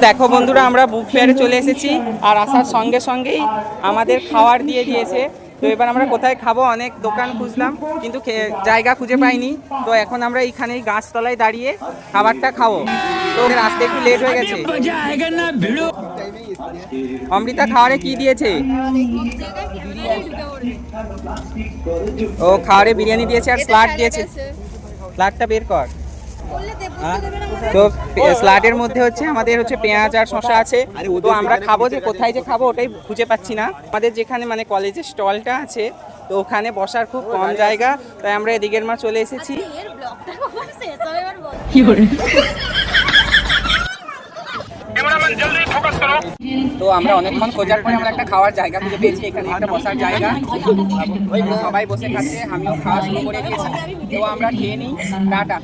দেখো বন্ধুরা, আমরা বুক ফেয়ারে চলে এসেছি আর আসার সঙ্গে সঙ্গেই আমাদের খাবার দিয়ে দিয়েছে। তো এবার আমরা কোথায় খাবো, অনেক দোকান খুঁজলাম কিন্তু জায়গা খুঁজে পাইনি। তো এখন আমরা এইখানেই গাছতলায় দাঁড়িয়ে খাবারটা খাবো। তো ওদের আসতে একটু লেট হয়ে গেছে। অমৃতা খাবারে কি দিয়েছে? ও খাবারে বিরিয়ানি দিয়েছে আর স্যালাড দিয়েছে। স্যালাডটা বের কর। তো স্যালাডের মধ্যে হচ্ছে আমাদের হচ্ছে পেঁয়াজ আর শসা আছে। তো আমরা খাবো, যে কোথায় যে খাবো ওটাই খুঁজে পাচ্ছি না। আমাদের যেখানে মানে কলেজের স্টলটা আছে, তো ওখানে বসার খুব কম জায়গা, তাই আমরা এদিকের মা চলে এসেছি। তো আমরা অনেকক্ষণ খোঁজার পরে আমরা একটা খাওয়ার জায়গা খুঁজে পেয়েছি। এখানে একটা বসার জায়গা, সবাই বসে খাচ্ছে, আমিও খাওয়া শুরু করে দিয়েছি। তো আমরা খেয়ে নিই। টাটা।